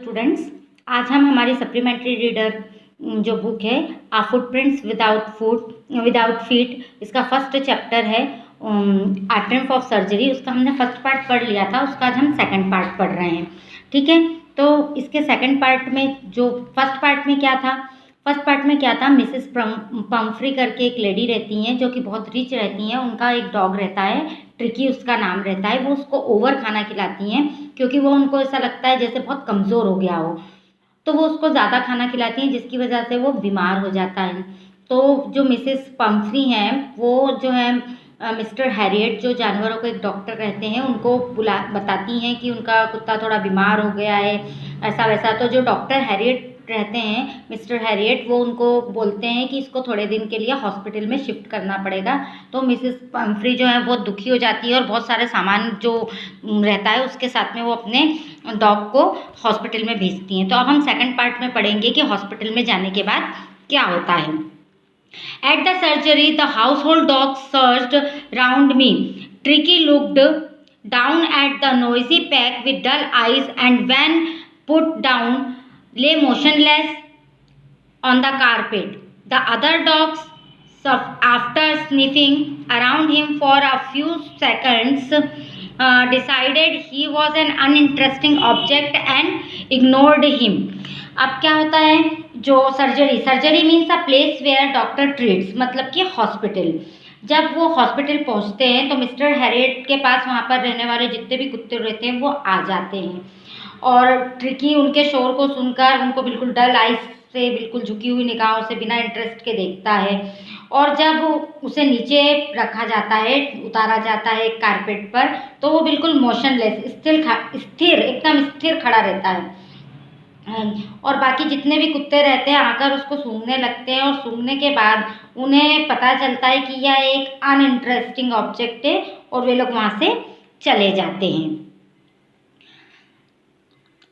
Students, आज हम हमारी सप्लीमेंट्री रीडर जो बुक है आ फुटप्रिंट्स विदाउट फीट, इसका फर्स्ट चैप्टर है ट्रिम्फ ऑफ सर्जरी। उसका हमने फर्स्ट पार्ट पढ़ लिया था, उसका आज हम सेकंड पार्ट पढ़ रहे हैं। ठीक है, तो इसके सेकंड पार्ट में जो फर्स्ट पार्ट में क्या था, मिसेस पम्फ्री करके एक लेडी रहती हैं जो कि बहुत रिच रहती हैं। उनका एक डॉग रहता है, ट्रिकी उसका नाम रहता है। वो उसको ओवर खाना खिलाती हैं क्योंकि वो उनको ऐसा लगता है जैसे बहुत कमज़ोर हो गया हो, तो वो उसको ज़्यादा खाना खिलाती हैं जिसकी वजह से वो बीमार हो जाता है। तो जो मिसेस पम्फ्री हैं वो जो है मिस्टर हैरियट जो जानवरों के एक डॉक्टर रहते हैं उनको बताती हैं कि उनका कुत्ता थोड़ा बीमार हो गया है, ऐसा वैसा। तो जो डॉक्टर हैरियट रहते हैं, मिस्टर हैरियट, वो उनको बोलते हैं कि इसको थोड़े दिन के लिए हॉस्पिटल में शिफ्ट करना पड़ेगा। तो मिसेस पम्फ्री जो है बहुत दुखी हो जाती है और बहुत सारे सामान जो रहता है उसके साथ में वो अपने डॉग को हॉस्पिटल में भेजती हैं। तो अब हम सेकंड पार्ट में पढ़ेंगे कि हॉस्पिटल में जाने के बाद क्या होता है। At the surgery, the household dogs surged round me. Tricky looked down at the noisy pack with dull eyes and when put down, lay motionless on the carpet. The other dogs, after sniffing around him for a few seconds, decided he was an uninteresting object and ignored him. अब क्या होता है, जो surgery means a place where doctor treats, मतलब कि hospital. जब वो hospital पहुंचते हैं तो मिस्टर हैरियट के पास वहाँ पर रहने वाले जितने भी कुत्ते रहते हैं वो आ जाते हैं और ट्रिकी उनके शोर को सुनकर उनको बिल्कुल डल आइज से, बिल्कुल झुकी हुई निगाहों से बिना इंटरेस्ट के देखता है। और जब उसे नीचे रखा जाता है, उतारा जाता है एक कारपेट पर, तो वो बिल्कुल मोशनलेस, स्थिर एकदम स्थिर खड़ा रहता है। और बाकी जितने भी कुत्ते रहते हैं आकर उसको सूंघने लगते हैं और सूंघने के बाद उन्हें पता चलता है कि यह एक अनइंटरेस्टिंग ऑब्जेक्ट है और वे लोग वहाँ से चले जाते हैं।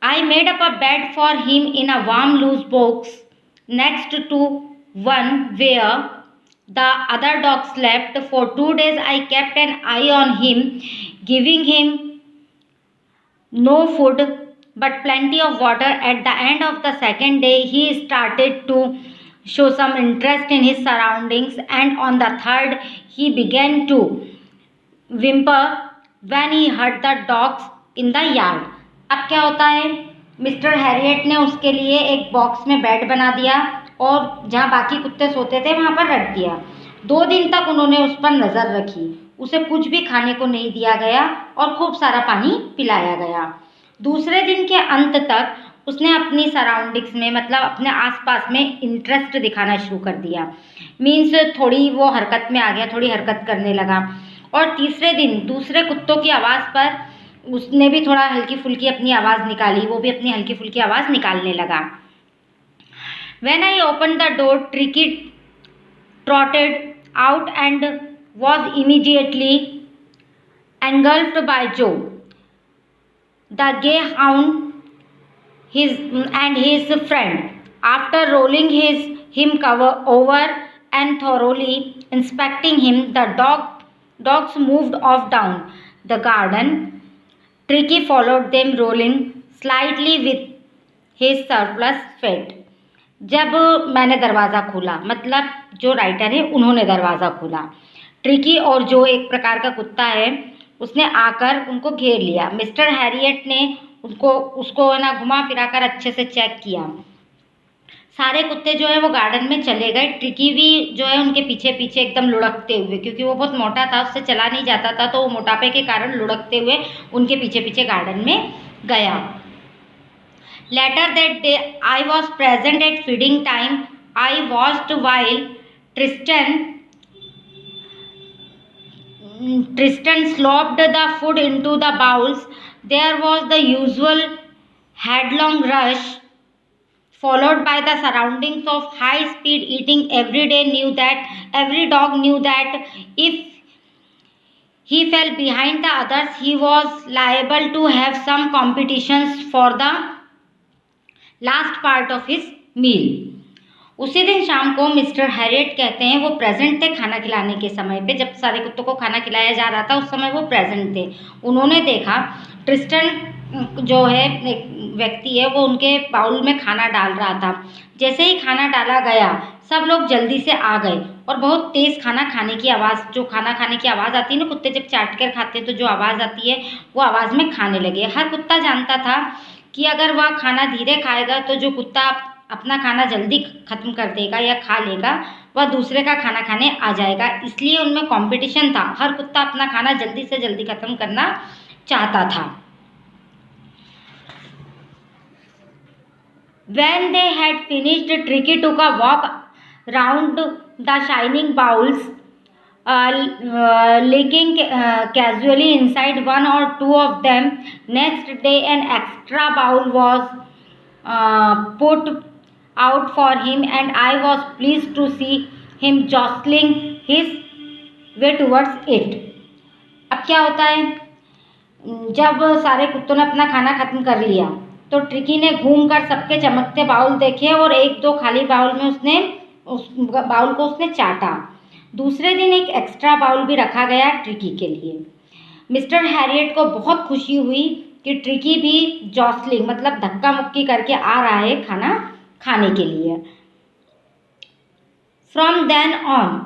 I made up a bed for him in a warm loose box next to one where the other dog slept. For 2 days I kept an eye on him, giving him no food but plenty of water. At the end of the second day he started to show some interest in his surroundings and on the third he began to whimper when he heard the dogs in the yard. अब क्या होता है, mister Harriet ने उसके लिए एक box में bed बना दिया और जहाँ बाकी कुत्ते सोते थे वहाँ पर रख दिया। 2 दिन तक उन्होंने उस पर नज़र रखी, उसे कुछ भी खाने को नहीं दिया गया और खूब सारा पानी पिलाया गया। दूसरे दिन के अंत तक उसने अपनी सराउंडिंग्स में, मतलब अपने आसपास में इंटरेस्ट दिखाना शुरू कर दिया। मीन्स थोड़ी वो हरकत में आ गया, थोड़ी हरकत करने लगा। और तीसरे दिन दूसरे कुत्तों की आवाज़ पर उसने भी थोड़ा हल्की फुल्की अपनी आवाज़ निकाली, वो भी अपनी हल्की फुल्की आवाज़ निकालने लगा। When I opened the door, Tricky trotted out and was immediately engulfed by Joe, the gay hound, and his friend. After rolling him over and thoroughly inspecting him, the dogs moved off down the garden. Tricky followed them, rolling slightly with his surplus fat. जब मैंने दरवाज़ा खोला, मतलब जो writer है उन्होंने दरवाज़ा खोला, ट्रिकी और जो एक प्रकार का कुत्ता है उसने आकर उनको घेर लिया। मिस्टर हैरियट ने उसको है ना घुमा फिरा कर अच्छे से चेक किया। सारे कुत्ते जो है वो गार्डन में चले गए। ट्रिकी भी जो है उनके पीछे पीछे एकदम लुढ़कते हुए, क्योंकि वो बहुत मोटा था, उससे चला नहीं जाता था, तो वो मोटापे के कारण लुढ़कते हुए उनके पीछे पीछे गार्डन में गया। Later that day I was present at feeding time. I watched while Tristan slopped the food into the bowls. There was the usual headlong rush, followed by the surroundings of high-speed eating. Every dog knew that if he fell behind the others, he was liable to have some competitions for the last part of his meal. उसी दिन शाम को mister Harriet कहते हैं वो present थे खाना खिलाने के समय पे, जब सारे कुत्तों को खाना खिलाया जा रहा था उस समय वो प्रेजेंट थे। उन्होंने देखा ट्रिस्टन जो है एक व्यक्ति है वो उनके बाउल में खाना डाल रहा था। जैसे ही खाना डाला गया सब लोग जल्दी से आ गए और बहुत तेज़ खाना खाने की आवाज़, जो खाना खाने की आवाज़ आती है ना, कुत्ते जब चाट कर खाते हैं तो जो आवाज़ आती है वो आवाज़ में खाने लगे। हर कुत्ता जानता था कि अगर वह खाना धीरे खाएगा तो जो कुत्ता अपना खाना जल्दी ख़त्म कर देगा या खा लेगा वह दूसरे का खाना खाने आ जाएगा, इसलिए उनमें कंपटीशन था। हर कुत्ता अपना खाना जल्दी से जल्दी ख़त्म करना चाहता था। When they had finished, Tricky took a walk round the shining bowls, licking casually inside one or two of them. Next day, an extra bowl was put out for him, and I was pleased to see him jostling his way towards it. अब क्या होता है, जब सारे कुत्तों ने अपना खाना खत्म कर लिया तो ट्रिकी ने घूमकर सबके चमकते बाउल देखे और एक दो खाली बाउल में उसने उस बाउल को उसने चाटा। दूसरे दिन एक एक्स्ट्रा बाउल भी रखा गया ट्रिकी के लिए। मिस्टर हैरियट को बहुत खुशी हुई कि ट्रिकी भी जॉसलिंग मतलब धक्का मुक्की करके आ रहा है खाना खाने के लिए। From then on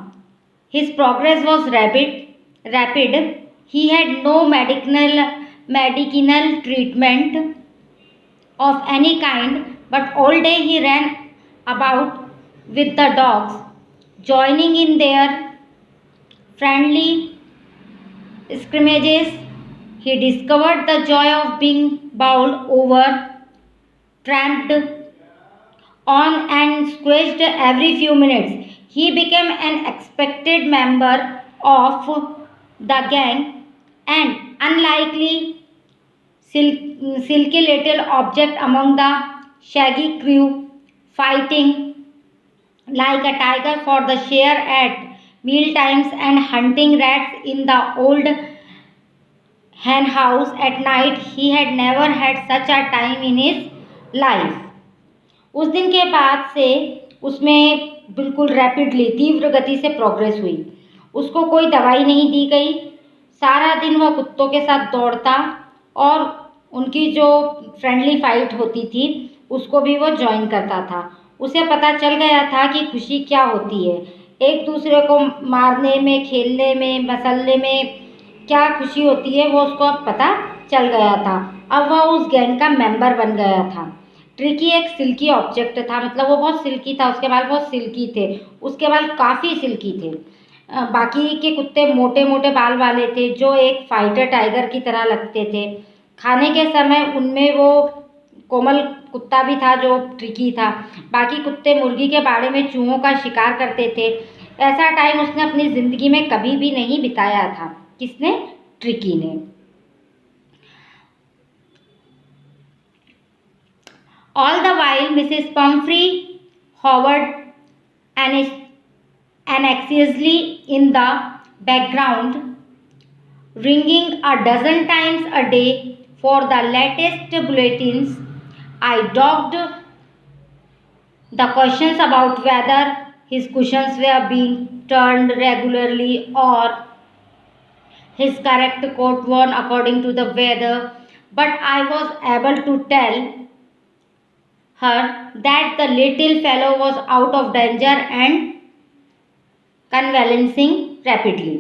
his progress was rapid. He had no medicinal treatment of any kind, but all day he ran about with the dogs, joining in their friendly scrimmages. He discovered the joy of being bowled over, tramped on, and squashed every few minutes. He became an expected member of the gang, an unlikely silky little object among the shaggy crew, fighting like a tiger for the share at meal times and hunting rats in the old hen house at night. He had never had such a time in his life. उस दिन के बाद से उसमें बिल्कुल rapidly तीव्र गति से प्रोग्रेस हुई। उसको कोई दवाई नहीं दी गई। सारा दिन वह कुत्तों के साथ दौड़ता और उनकी जो फ्रेंडली फाइट होती थी उसको भी वो ज्वाइन करता था। उसे पता चल गया था कि खुशी क्या होती है, एक दूसरे को मारने में, खेलने में, मसलने में क्या खुशी होती है वो उसको अब पता चल गया था। अब वह उस गैंग का मेंबर बन गया था। ट्रिकी एक सिल्की ऑब्जेक्ट था, मतलब वो बहुत सिल्की था, उसके बाल बहुत सिल्की थे, उसके बाल काफ़ी सिल्की थे। बाकी के कुत्ते मोटे मोटे बाल वाले थे जो एक फाइटर टाइगर की तरह लगते थे। खाने के समय उनमें वो कोमल कुत्ता भी था जो ट्रिकी था। बाकी कुत्ते मुर्गी के बाड़े में चूहों का शिकार करते थे। ऐसा टाइम उसने अपनी ज़िंदगी में कभी भी नहीं बिताया था। किसने? ट्रिकी ने। All the while Mrs. Pumphrey hovered anxiously in the background, ringing a dozen times a day for the latest bulletins. I dogged the questions about whether his cushions were being turned regularly or his correct coat worn according to the weather, but I was able to tell her that the little fellow was out of danger and convalescing rapidly.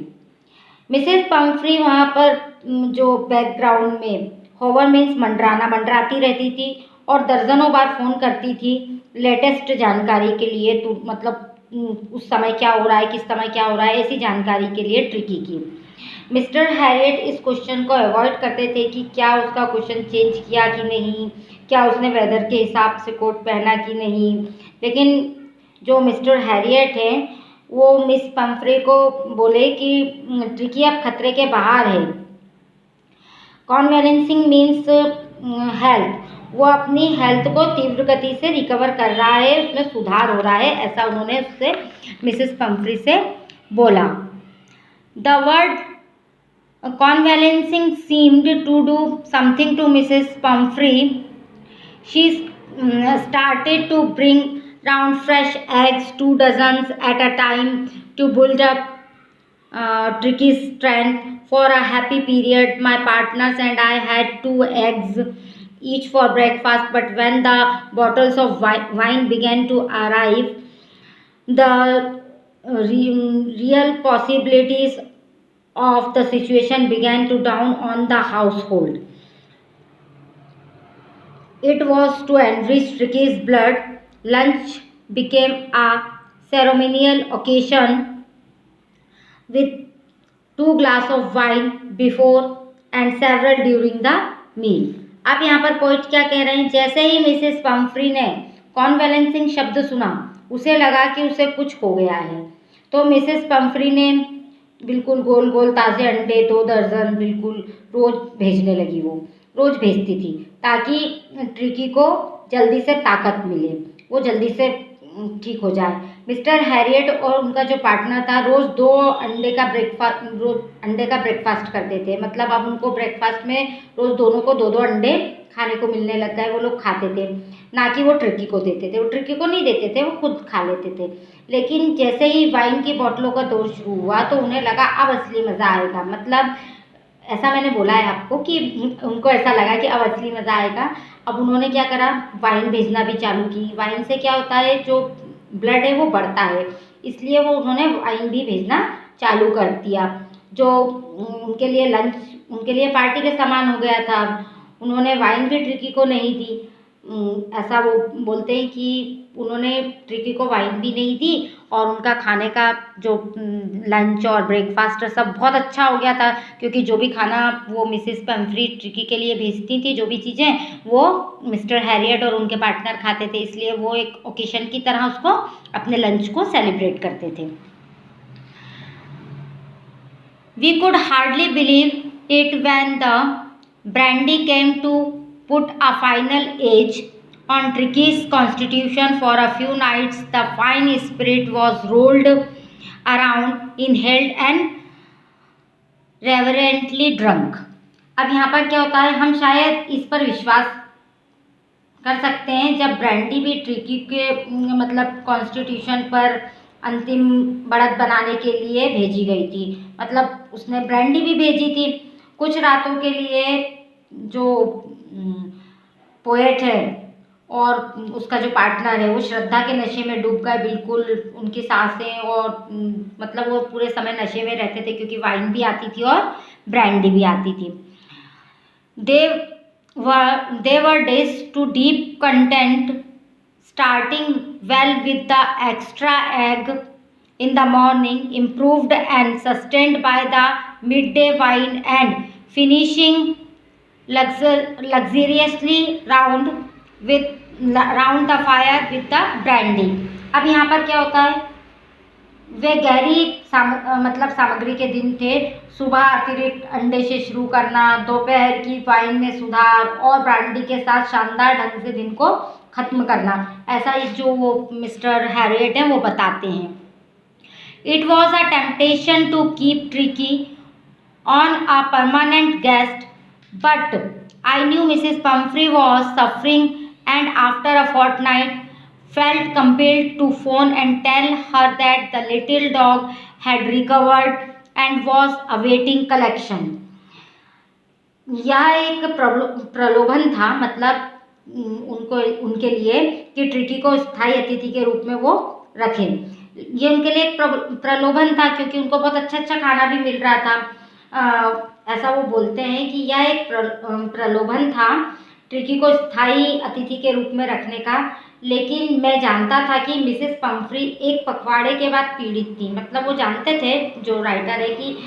Mrs Pomfrey वहाँ पर जो background में hover means मंडराना, मंडराती रहती थी और दर्जनों बार phone करती थी लेटेस्ट जानकारी के लिए। तो मतलब उस समय क्या हो रहा है, किस समय क्या हो रहा है, ऐसी जानकारी के लिए ट्रिकी की। मिस्टर हैरियट इस क्वेश्चन को अवॉइड करते थे कि क्या उसका क्वेश्चन चेंज किया कि नहीं, क्या उसने वेदर के हिसाब से कोट पहना कि नहीं। लेकिन जो मिस्टर हैरियट हैं वो मिस पंफ्रे को बोले कि ट्रिकी अब खतरे के बाहर है। कॉन्वेलेंसिंग मीन्स हेल्थ, वो अपनी हेल्थ को तीव्र गति से रिकवर कर रहा है, उसमें सुधार हो रहा है, ऐसा उन्होंने उससे मिसेस पंफ्री से बोला। The word convalescing seemed to do something to Mrs. Pumphrey. She started to bring round fresh eggs, 2 dozens at a time, to build up Tricky's strength. For a happy period, my partners and I had 2 eggs each for breakfast, but when the bottles of wine began to arrive, the real possibilities of the situation began to dawn on the household. It was to enrich Tricky's blood. Lunch became a ceremonial occasion with 2 glass of wine before and several during the meal. अब यहाँ पर poet क्या कह रहे हैं, जैसे ही Mrs Pomfrey ने कॉन्वेलेंसिंग शब्द सुना उसे लगा कि उसे कुछ हो गया है, तो मिसेस पम्फ्री ने बिल्कुल गोल गोल ताज़े अंडे 2 दर्जन बिल्कुल रोज भेजने लगी। वो रोज भेजती थी ताकि ट्रिकी को जल्दी से ताकत मिले, वो जल्दी से ठीक हो जाए। मिस्टर हैरियट और उनका जो पार्टनर था रोज़ 2 अंडे का ब्रेकफास्ट करते थे। मतलब अब उनको ब्रेकफास्ट में रोज़ दोनों को 2-2 अंडे खाने को मिलने लग गए। वो लोग खाते थे, ना कि वो ट्रिकी को देते थे। वो ट्रिकी को नहीं देते थे, वो खुद खा लेते थे। लेकिन जैसे ही वाइन की बॉटलों का दौर शुरू हुआ तो उन्हें लगा अब असली मज़ा आएगा। मतलब ऐसा मैंने बोला है आपको कि उनको ऐसा लगा कि अब असली मज़ा आएगा। अब उन्होंने क्या करा, वाइन भेजना भी चालू की। वाइन से क्या होता है, जो ब्लड है वो बढ़ता है, इसलिए वो उन्होंने वाइन भी भेजना चालू कर दिया। जो उनके लिए लंच, उनके लिए पार्टी के समान हो गया था। उन्होंने वाइन भी ट्रिकी को नहीं दी। ऐसा वो बोलते हैं कि उन्होंने ट्रिकी को वाइन भी नहीं दी और उनका खाने का जो लंच और ब्रेकफास्ट सब बहुत अच्छा हो गया था, क्योंकि जो भी खाना वो मिसेस पम्फ्री ट्रिकी के लिए भेजती थी, जो भी चीज़ें वो मिस्टर हैरियट और उनके पार्टनर खाते थे, इसलिए वो एक ओकेशन की तरह उसको अपने लंच को सेलिब्रेट करते थे। We could hardly believe it when the brandy came to put a final edge on Tricky's constitution. For a few nights the fine spirit was rolled around, inhaled and reverently drunk. अब यहाँ पर क्या होता है, हम शायद इस पर विश्वास कर सकते हैं जब ब्रांडी भी ट्रिकी के मतलब कॉन्स्टिट्यूशन पर अंतिम बढ़त बनाने के लिए भेजी गई थी। मतलब उसने ब्रांडी भी भेजी थी कुछ रातों के लिए। जो पोएट है और उसका जो पार्टनर है वो श्रद्धा के नशे में डूब गए बिल्कुल। उनकी सांसें और मतलब वो पूरे समय नशे में रहते थे, क्योंकि वाइन भी आती थी और ब्रांडी भी आती थी। They were days to deep content, starting well with the extra egg in the morning, improved and sustained by the midday wine, and finishing luxuriously round the fire with the brandy. अब यहाँ पर क्या होता है, वे गहरी मतलब सामग्री के दिन थे। सुबह अतिरिक्त अंडे से शुरू करना, दोपहर की वाइन में सुधार और ब्रांडी के साथ शानदार ढंग से दिन को खत्म करना, ऐसा जो वो मिस्टर हैरियट हैं वो बताते हैं। It was a temptation to keep Tricki on a permanent guest, but I knew Mrs. Pumphrey was suffering, and after a fortnight felt compelled to phone and tell her that the little dog had recovered and was awaiting collection. यह एक प्रलोभन था, मतलब उनके लिए कि tricky को स्थायी अतिथि के रूप में वो रखें। ये उनके लिए एक प्रलोभन था, क्योंकि उनको बहुत अच्छा खाना भी मिल रहा था। ऐसा वो बोलते हैं कि यह एक प्रलोभन था ट्रिकी को स्थायी अतिथि के रूप में रखने का। लेकिन मैं जानता था कि मिसेस पम्फ्री एक पखवाड़े के बाद पीड़ित थी। मतलब वो जानते थे, जो राइटर है, कि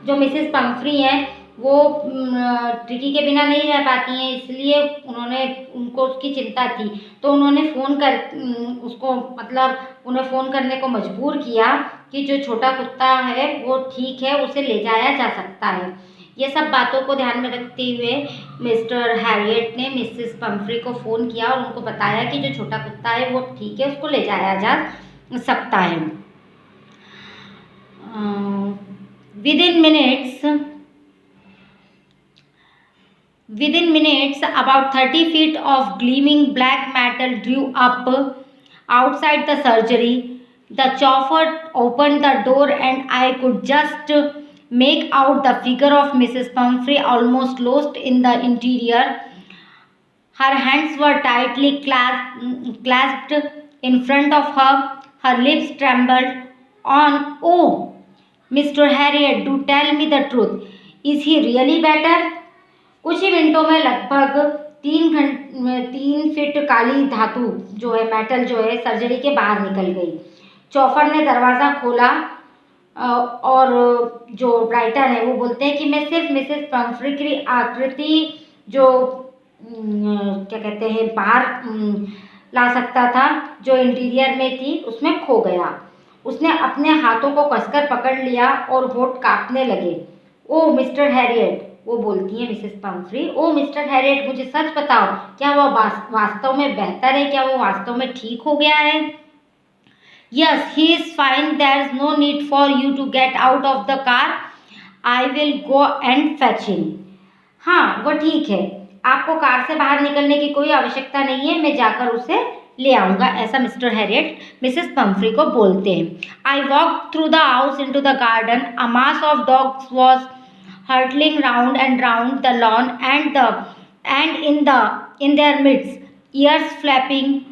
जो मिसेस पम्फ्री हैं वो ट्रिकी के बिना नहीं रह पाती हैं, इसलिए उनको उसकी चिंता थी। तो उन्होंने उन्हें फ़ोन करने को मजबूर किया कि जो छोटा कुत्ता है वो ठीक है, उसे ले जाया जा सकता है। ये सब बातों को ध्यान में रखते हुए मिस्टर हैरियट ने मिसेस पम्फ्री को फ़ोन किया और उनको बताया कि जो छोटा कुत्ता है वो ठीक है, उसको ले जाया जा सकता है। Within minutes, about 30 feet of gleaming black metal drew up outside the surgery. The chauffeur opened the door and I could just make out the figure of Mrs. Pumphrey almost lost in the interior. Her hands were tightly clasped in front of her. Her lips trembled. Oh, Mr. Harriet, do tell me the truth. Is he really better? कुछ ही मिनटों में लगभग 3 feet काली धातु जो है, metal जो है, surgery के बाहर निकल गई। चौफर ने दरवाज़ा खोला और जो राइटर है वो बोलते हैं कि मैं सिर्फ मिसेस पम्फ्री की आकृति जो क्या कहते हैं बाहर ला सकता था, जो इंटीरियर में थी, उसमें खो गया। उसने अपने हाथों को कसकर पकड़ लिया और होठ कांपने लगे। ओ मिस्टर हैरियट, वो बोलती है मिसेस पम्फ्री, ओ मिस्टर हैरियट, मुझे सच बताओ, क्या वो वास्तव में बेहतर है? क्या वो वास्तव में ठीक हो गया है? Yes, he is fine. There is no need for you to get out of the car. I will go and fetch him. हाँ, वो ठीक है, आपको कार से बाहर निकलने की कोई आवश्यकता नहीं है, मैं जाकर उसे ले आऊँगा, ऐसा मिस्टर हैरियट मिसेस पम्फ्री को बोलते हैं। I walked through the house into the garden. A mass of dogs was hurtling round and round the lawn, and in their midst, ears flapping,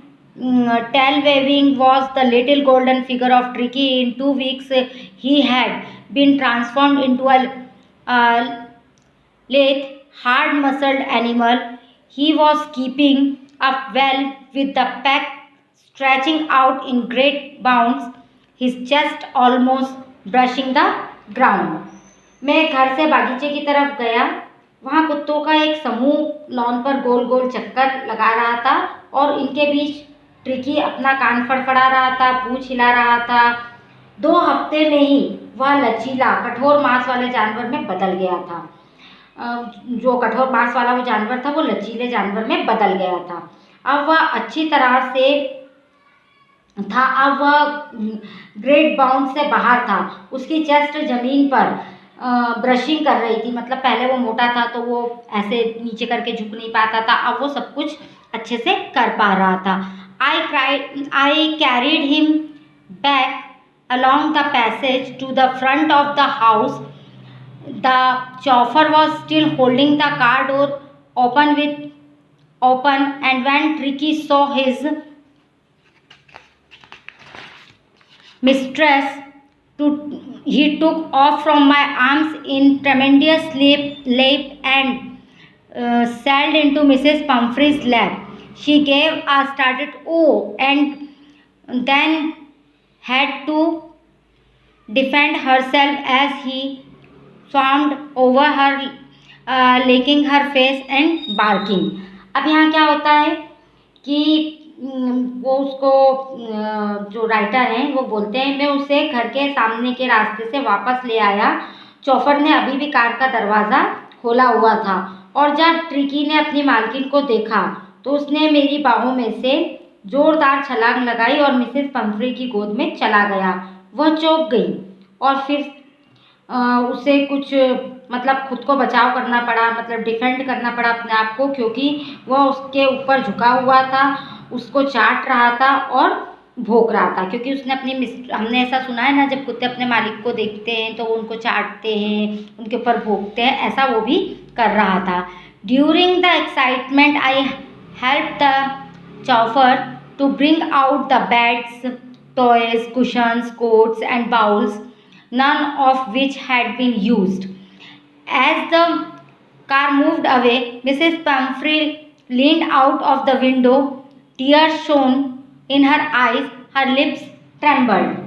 tail waving, was the little golden figure of Tricky. In 2 weeks, he had been transformed into a lithe, hard-muscled animal. He was keeping up well with the pack stretching out in great bounds, his chest almost brushing the ground. मैं घर से बागीचे की तरफ गया। वहाँ कुत्तों का एक समूह लॉन पर गोल गोल चक्कर लगा रहा था और इनके बीच ट्रिकी अपना कान फड़फड़ा रहा था, पूंछ हिला रहा था। 2 हफ्ते में ही वह लचीला, कठोर मांस वाले जानवर में बदल गया था। जो कठोर मांस वाला वो जानवर था, वो लचीले जानवर में बदल गया था। अब वह अच्छी तरह से था। अब वह ग्रेट बाउंड से बाहर था। उसकी चेस्ट जमीन पर ब्रशिंग कर रही थी। मतलब पहले वो मोटा था तो वो ऐसे नीचे करके झुक नहीं पाता था, अब वो सब कुछ अच्छे से कर पा रहा था। I carried him back along the passage to the front of the house. The chauffeur was still holding the car door open, and when Tricky saw his mistress, he took off from my arms in tremendous leap and sailed into Mrs. Pumphrey's lap. She gave a startled "oh" and then had to defend herself as he swarmed over her, licking her face and barking. अब यहाँ क्या होता है कि वो उसको जो writer हैं वो बोलते हैं, मैं उसे घर के सामने के रास्ते से वापस ले आया। चौफर ने अभी भी कार का दरवाज़ा खोला हुआ था और जब ट्रिकी ने अपनी मालकिन को देखा तो उसने मेरी बाहों में से जोरदार छलांग लगाई और मिसेस पम्फ्री की गोद में चला गया। वह चौंक गई और फिर उसे कुछ मतलब खुद को बचाव करना पड़ा, मतलब डिफेंड करना पड़ा अपने आप को, क्योंकि वह उसके ऊपर झुका हुआ था, उसको चाट रहा था और भौंक रहा था। क्योंकि उसने हमने ऐसा सुना है ना, जब कुत्ते अपने मालिक को देखते हैं तो उनको चाटते हैं, उनके ऊपर भौंकते हैं, ऐसा वो भी कर रहा था। During the excitement I helped the chauffeur to bring out the beds, toys, cushions, coats and bowls, none of which had been used. As the car moved away, Mrs. Pumphrey leaned out of the window. Tears shone in her eyes, her lips trembled.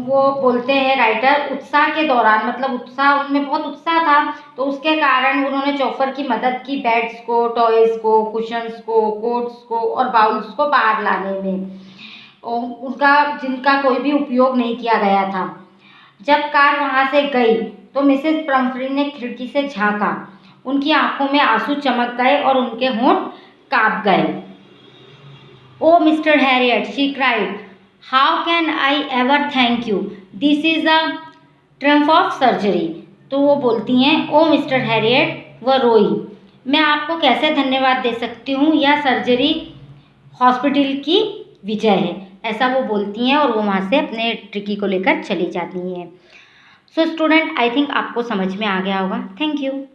वो बोलते हैं writer, उत्साह के दौरान, मतलब उत्साह, उनमें बहुत उत्साह था तो उसके कारण उन्होंने चौफर की मदद की बेड्स को, टॉयज़ को, कुशन्स को, कोट्स को और बाउल्स को बाहर लाने में, जिनका कोई भी उपयोग नहीं किया गया था। जब कार वहाँ से गई तो मिसेस पम्फ्री ने खिड़की से झांका। उनकी आंखों में आंसू चमक गए और उनके होंठ कांप गए। Oh mister Harriet, she cried, How can I ever thank you? This is a triumph of surgery. तो वो बोलती हैं, ओ मिस्टर हैरियट, वह रोई, मैं आपको कैसे धन्यवाद दे सकती हूँ, यह सर्जरी हॉस्पिटल की विजय है, ऐसा वो बोलती हैं और वो वहाँ से अपने ट्रिकी को लेकर चली जाती हैं। सो स्टूडेंट, आई थिंक आपको समझ में आ गया होगा। Thank you.